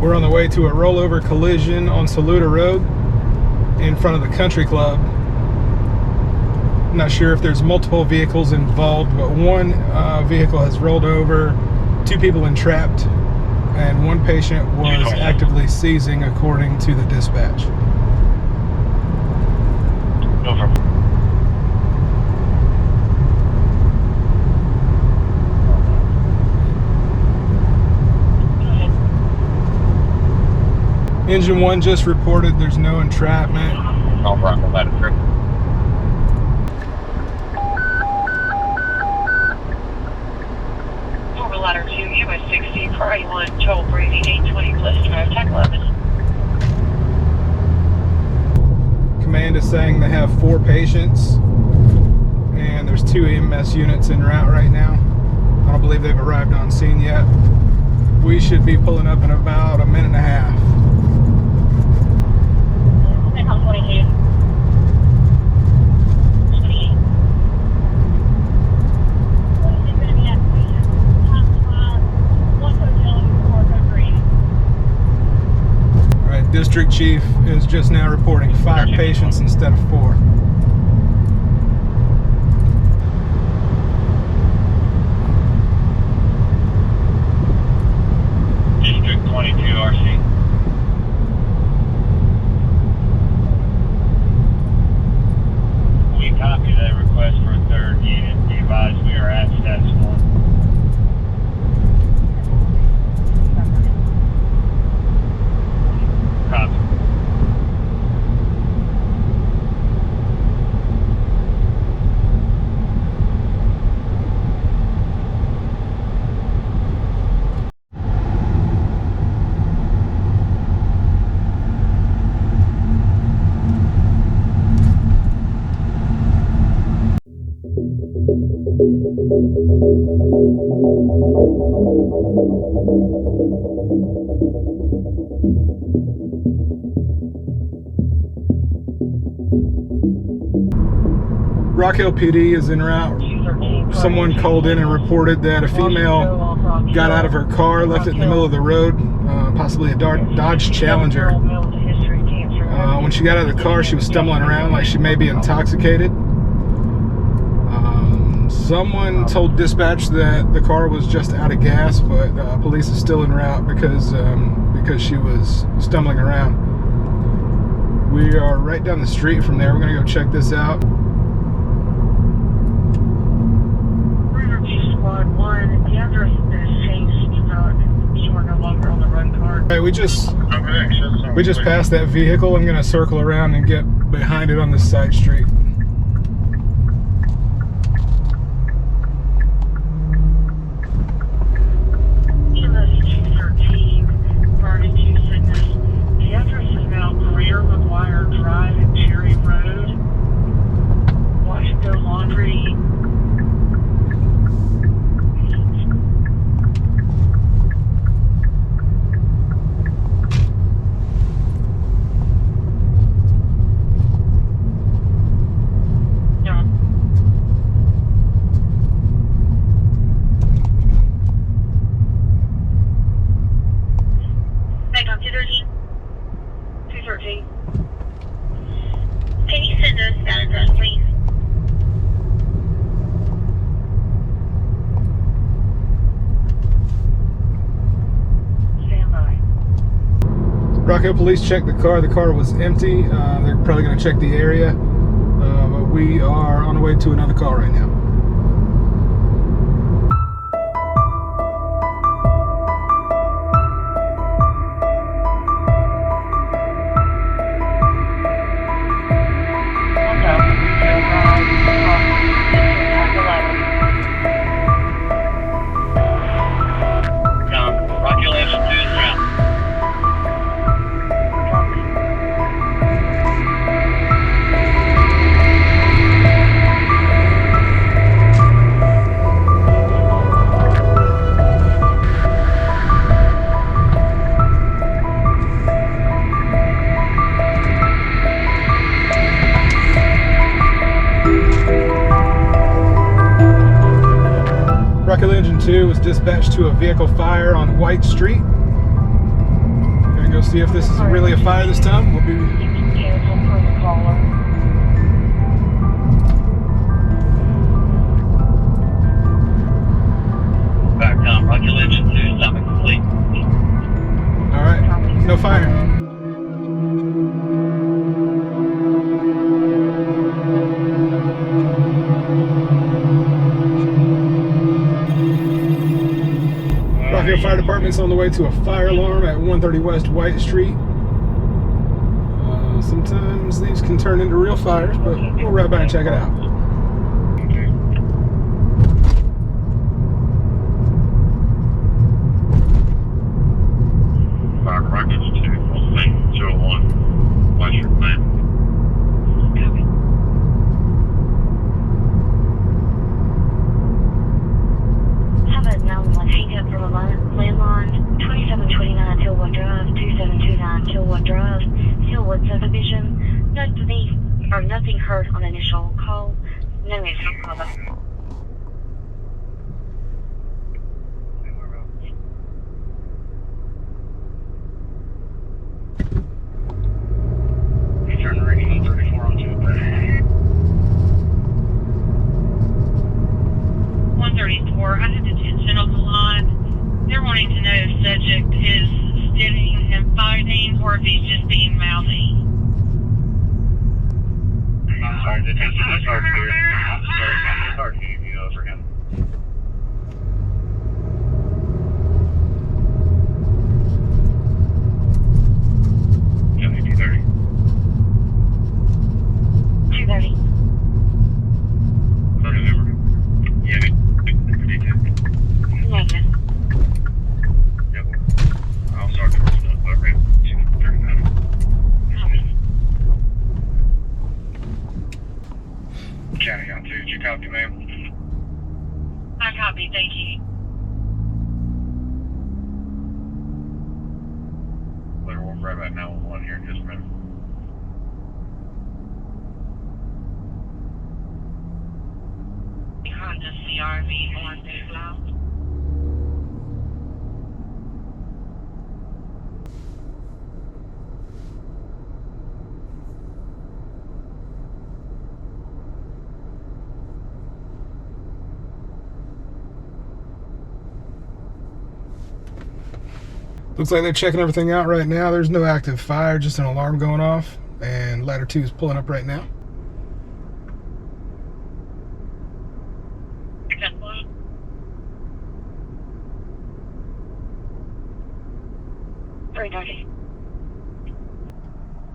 We're on the way to a rollover collision on Saluda Road in front of the country club. I'm not sure if there's multiple vehicles involved, but one vehicle has rolled over, 2 people entrapped, and 1 patient was actively seizing according to the dispatch. Over. Engine 1 just reported there's no entrapment. I'll let it through. Over ladder 2, US 60, car 81, Joel Brady, 820, plus drive, tech 11. Command is saying they have 4 patients, and there's 2 EMS units en route right now. I don't believe they've arrived on scene yet. We should be pulling up in about a minute and a half. District Chief is just now reporting 5 patients instead of 4. District 22 RC. We copy that request for a 3rd unit. Be advised we are at status 1. Copy. Rock Hill PD is en route. Someone called in and reported that a female got out of her car, left it in the middle of the road, possibly a Dodge Challenger. When she got out of the car, she was stumbling around like she may be intoxicated. Someone told dispatch that the car was just out of gas, but police is still en route because she was stumbling around. We are right down the street from there. We're going to go check this out. Squad 1, the address has changed. You are no longer on the run card. All right, we just passed that vehicle. I'm going to circle around and get behind it on this side street. EMS 213, priority 2 Cygnus. The address is now Greer McGuire Drive and Cherry Road. Washington Laundry. Can you send us that address, please? Stand by. Rock Hill Police checked the car. The car was empty. They're probably going to check the area. But we are on the way to another call right now. Rock Hill Engine 2 was dispatched to a vehicle fire on White Street. go see if this is really a fire this time. We'll be Careful for the caller. Back down, Roger Legend 2, stop it complete. all right. No fire. Rock Hill Fire Department's on the way to a fire alarm at 130 West White Street. Sometimes these can turn into real fires, but we'll ride by and check it out. Fire Rockets 2, 201, West Street, man. Copy. How about 911 hang up from a landline 2729 Tillwood Drive, 2729 Tillwood Drive, Tillwood Subdivision. Nothing heard on initial call. No additional call. Turn regional 34 on 230. 134, I have detention on the line. They're wanting to know if subject is standing and fighting or if he's just being mouthy. Sorry, detention is hard to hear. Sorry, it's hard to hear you over him. Yeah, 230. 230. Phone number. Yeah, Negative. yeah, I'll start the first one, but right, 239. Copy. County on 2, did you copy, ma'am? I copy, thank you. Later, we'll grab that 911 here in just a minute. Honda CRV on Big Loud. Looks like they're checking everything out right now. There's no active fire, just an alarm going off. And ladder 2 is pulling up right now.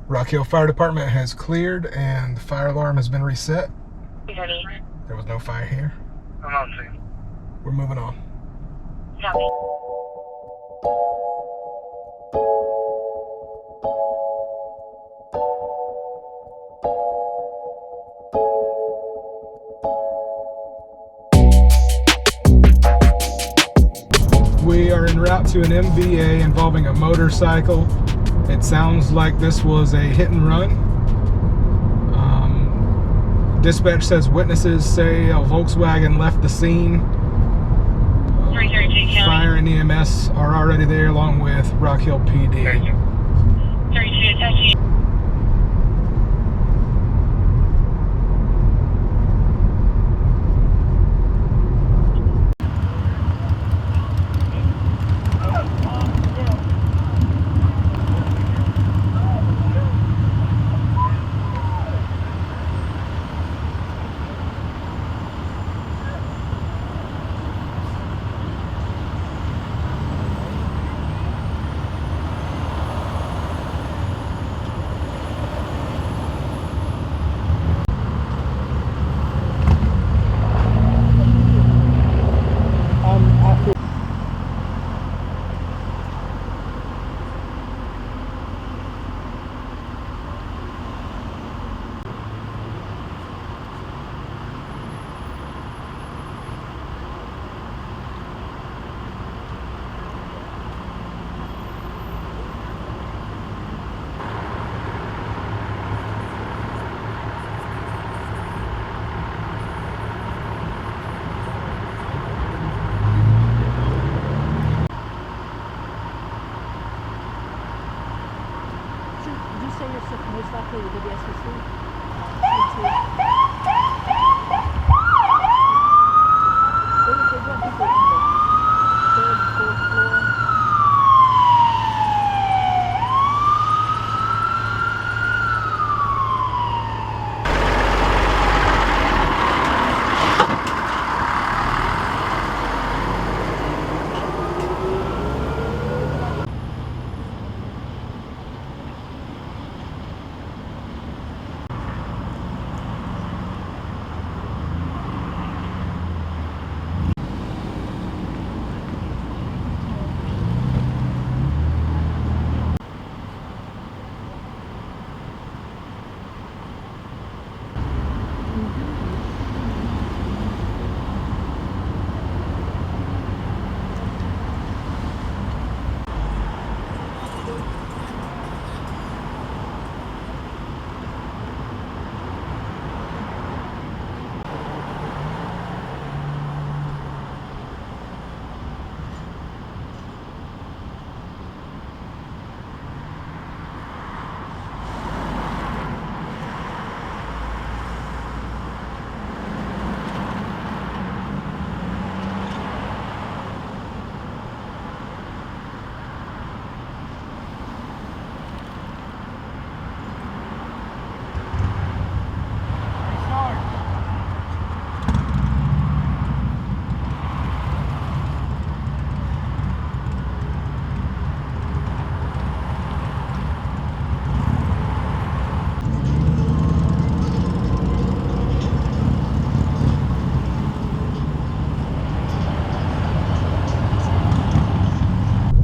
Rock Hill Fire Department has cleared and the fire alarm has been reset. 230. There was no fire here. I'm on scene. We're moving on. Copy. We are en route to an MVA involving a motorcycle. It sounds like this was a hit and run. Dispatch says witnesses say a Volkswagen left the scene. 332 County. Fire and EMS are already there along with Rock Hill PD. 32, touching.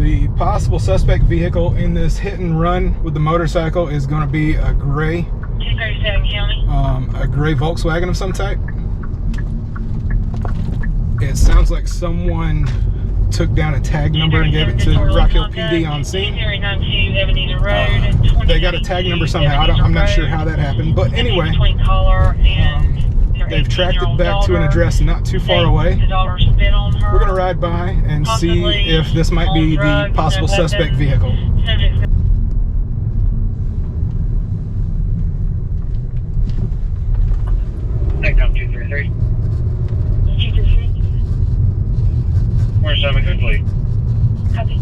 The possible suspect vehicle in this hit and run with the motorcycle is going to be a gray 237 County. a gray Volkswagen of some type. It sounds like someone took down a tag number and gave it to Rock Hill PD on scene. They got a tag number somehow. I'm not sure how that happened, but anyway, they've tracked it back to an address not too far away. We're gonna ride by and see if this might be the possible suspect vehicle. Take down 233. 233. Where's 7 complete? Copy.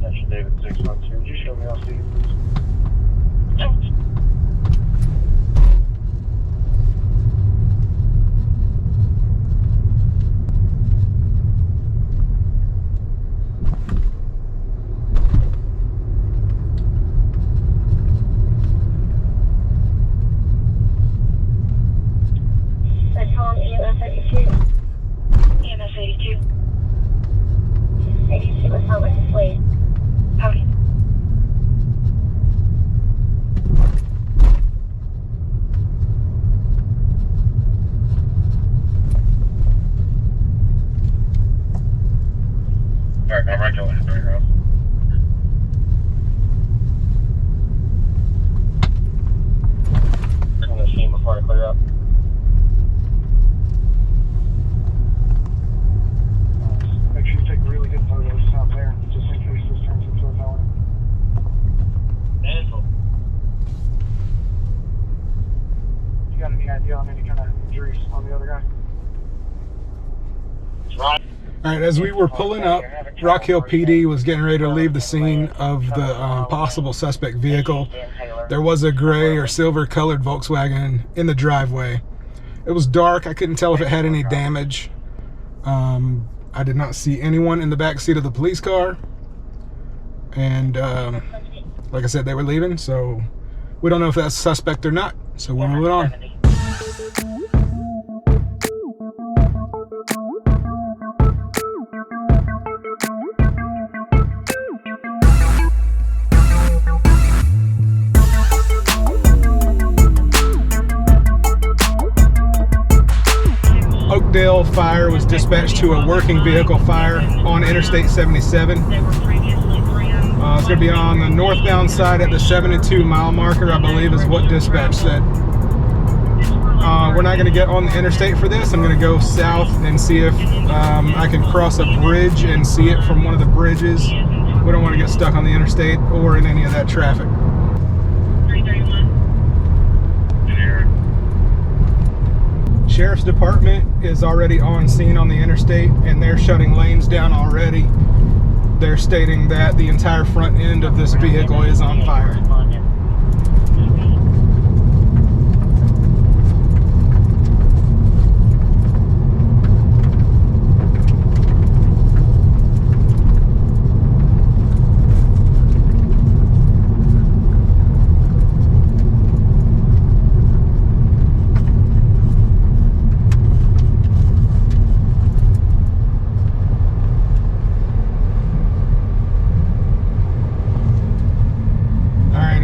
Attention David 612. Would you show me all Steve, please? EMS 82. EMS 82. 82 was held with Slade. Howdy. Alright, I'm right going. There you go. I'm gonna see him before I clear up. Make sure you take really good photos out there, just in case this turns into a felony. Handful. You got any idea on any kind of injuries on the other guy? Right. All right, as we were pulling up, Rock Hill PD was getting ready to leave the scene of the possible suspect vehicle. There was a gray or silver colored Volkswagen in the driveway. It was dark. I couldn't tell if it had any damage. I did not see anyone in the back seat of the police car. And like I said, they were leaving, so we don't know if that's suspect or not. So we're moving on. Oakdale fire was dispatched to a working vehicle fire on Interstate 77. It's going to be on the northbound side at the 72 mile marker, I believe is what dispatch said. We're not going to get on the interstate for this. I'm going to go south and see if I can cross a bridge and see it from one of the bridges. We don't want to get stuck on the interstate or in any of that traffic. 331. Sheriff's Department is already on scene on the interstate and they're shutting lanes down already. They're stating that the entire front end of this vehicle is on fire.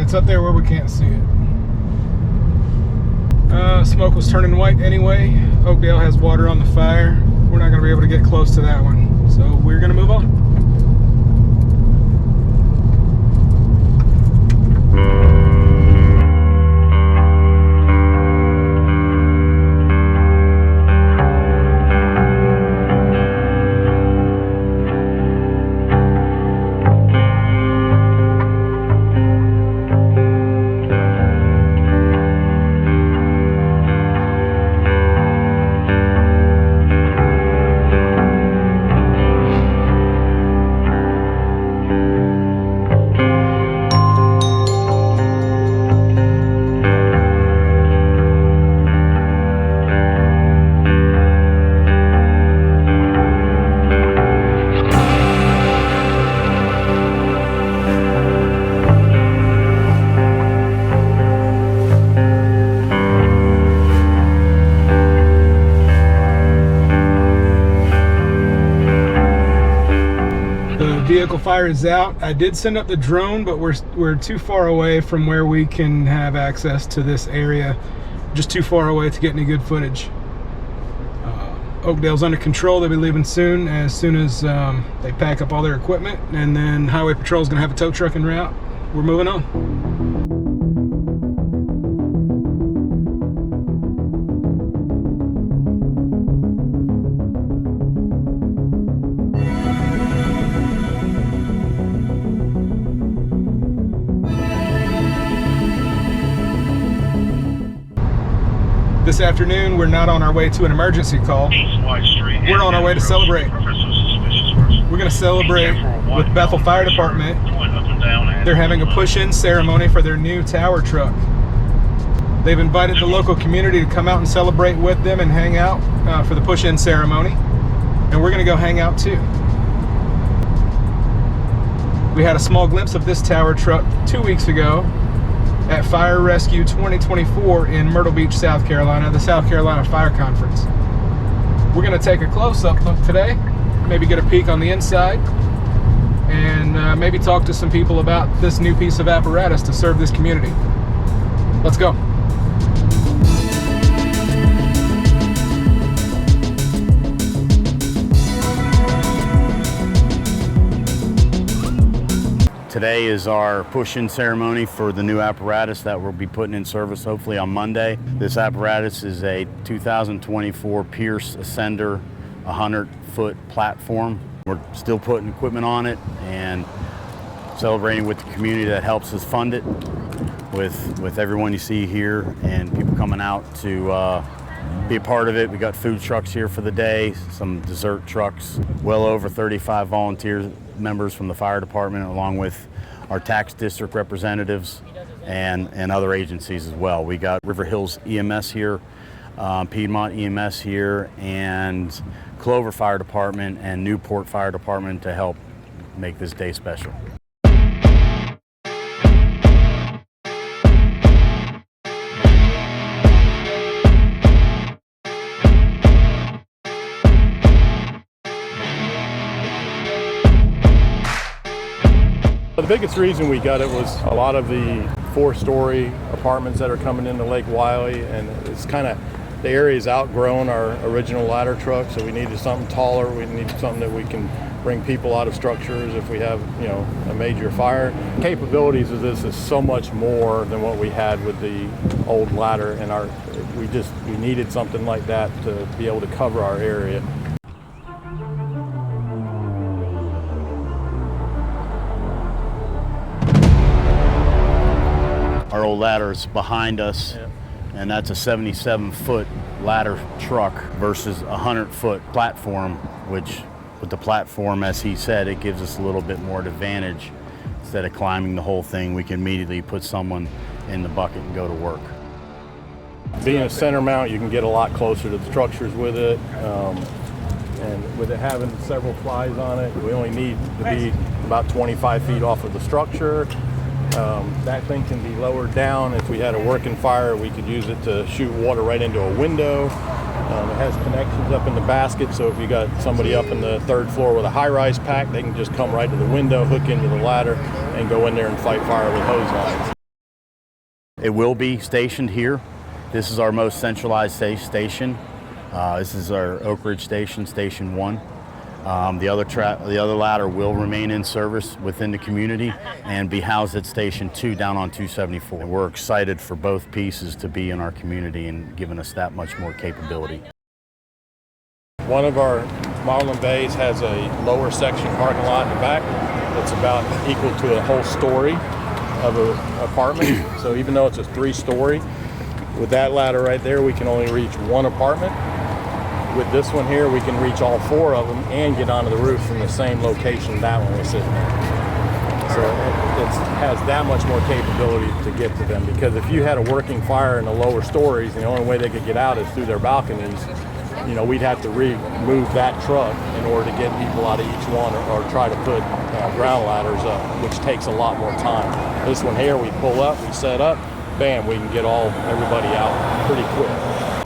It's up there where we can't see it. Smoke was turning white anyway. Oakdale has water on the fire. We're not going to be able to get close to that one. So we're going to move on. fire is out. I did send up the drone, but we're too far away from where we can have access to this area. Just too far away to get any good footage. Oakdale's under control. They'll be leaving soon as they pack up all their equipment, and then Highway Patrol is going to have a tow truck en route. We're moving on. This afternoon, we're not on our way to an emergency call. We're on our way to celebrate. We're going to celebrate with Bethel Fire Department. They're having a push-in ceremony for their new tower truck. They've invited the local community to come out and celebrate with them and hang out for the push-in ceremony. And we're going to go hang out too. We had a small glimpse of this tower truck 2 weeks ago at Fire Rescue 2024 in Myrtle Beach, South Carolina, the South Carolina Fire Conference. We're going to take a close-up look today, maybe get a peek on the inside, and maybe talk to some people about this new piece of apparatus to serve this community. Let's go. Today is our push-in ceremony for the new apparatus that we'll be putting in service hopefully on Monday. This apparatus is a 2024 Pierce Ascender 100-foot platform. We're still putting equipment on it and celebrating with the community that helps us fund it, with everyone you see here and people coming out to be a part of it. We got food trucks here for the day, some dessert trucks, well over 35 volunteer members from the fire department, along with our tax district representatives and other agencies as well. We got River Hills EMS here, Piedmont EMS here, and Clover Fire Department and Newport Fire Department to help make this day special. The biggest reason we got it was a lot of the 4-story apartments that are coming into Lake Wiley, and it's kind of, the area's outgrown our original ladder truck, so we needed something taller. We needed something that we can bring people out of structures if we have, you know, a major fire. Capabilities of this is so much more than what we had with the old ladder, and we needed something like that to be able to cover our area. Our old ladder is behind us, and that's a 77-foot ladder truck versus a 100-foot platform, which with the platform, as he said, it gives us a little bit more advantage. Instead of climbing the whole thing, we can immediately put someone in the bucket and go to work. Being a center mount, you can get a lot closer to the structures with it, and with it having several plies on it, we only need to be about 25 feet off of the structure. That thing can be lowered down. If we had a working fire, we could use it to shoot water right into a window. It has connections up in the basket, so if you got somebody up in the 3rd floor with a high-rise pack, they can just come right to the window, hook into the ladder, and go in there and fight fire with hose lines. It will be stationed here. This is our most centralized station. This is our Oak Ridge station, Station 1. The other ladder will remain in service within the community and be housed at Station 2 down on 274. We're excited for both pieces to be in our community and giving us that much more capability. One of our Marlin Bays has a lower section parking lot in the back that's about equal to a whole story of an apartment. So even though it's a 3-story, with that ladder right there, we can only reach one apartment. With this one here, we can reach all 4 of them and get onto the roof from the same location that one was sitting there. So it has that much more capability to get to them, because if you had a working fire in the lower stories, the only way they could get out is through their balconies, you know, we'd have to remove that truck in order to get people out of each one, or try to put ground ladders up, which takes a lot more time. This one here, we pull up, we set up, bam, we can get everybody out pretty quick.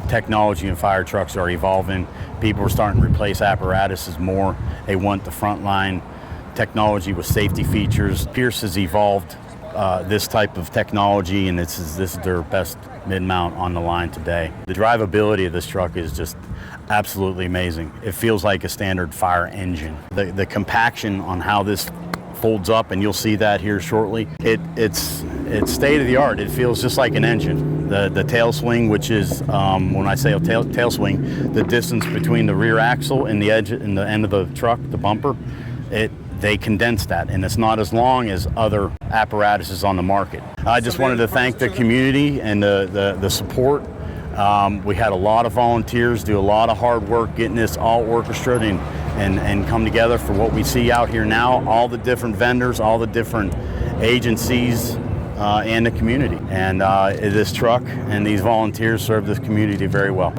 Technology and fire trucks are evolving. People are starting to replace apparatuses more. They want the front line technology with safety features. Pierce has evolved this type of technology, and this is their best mid-mount on the line today. The drivability of this truck is just absolutely amazing. It feels like a standard fire engine. The compaction on how this folds up, and you'll see that here shortly, it's state of the art. It feels just like an engine. The tail swing, which is, when I say a tail swing, the distance between the rear axle and the edge and the end of the truck, the bumper, they condensed that, and it's not as long as other apparatuses on the market. I just wanted to thank the community and the support. We had a lot of volunteers do a lot of hard work getting this all orchestrated and come together for what we see out here now. All the different vendors, all the different agencies, and the community. And this truck and these volunteers serve this community very well.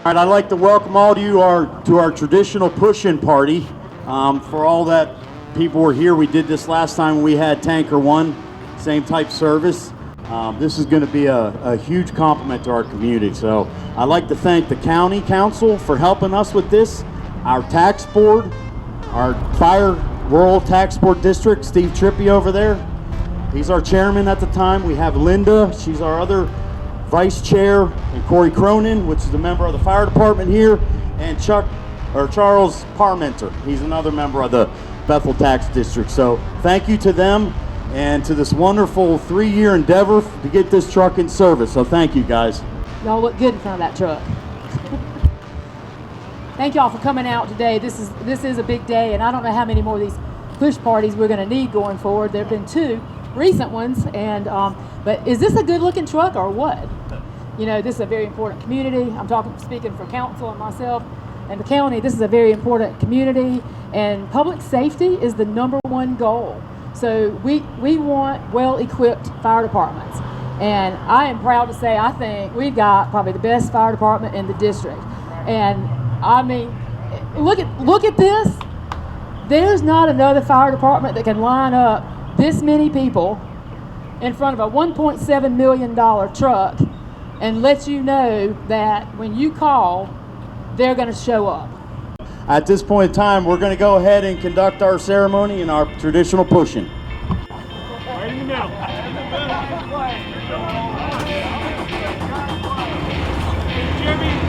All right, I'd like to welcome all of you to our traditional push-in party. For all that people were here, we did this last time when we had Tanker 1, same type service. This is going to be a huge compliment to our community. So I'd like to thank the county council for helping us with this, our tax board, our fire rural tax board district, Steve Trippy over there. He's our chairman at the time. We have Linda, she's our other vice chair, and Corey Cronin, which is a member of the fire department here, and Charles Parmenter. He's another member of the Bethel Tax District. So thank you to them and to this wonderful 3-year endeavor to get this truck in service. So thank you, guys. Y'all look good in front of that truck. Thank y'all for coming out today. This is a big day, and I don't know how many more of these push parties we're going to need going forward. There have been 2 recent ones, and but is this a good-looking truck or what? You know, this is a very important community. Speaking for council and myself and the county. This is a very important community, and public safety is the #1 goal. So we want well-equipped fire departments, and I am proud to say I think we've got probably the best fire department in the district. And I mean, look at this. There's not another fire department that can line up this many people in front of a $1.7 million truck and let you know that when you call, they're going to show up. At this point in time, we're going to go ahead and conduct our ceremony and our traditional pushing. Right in the middle. Jimmy.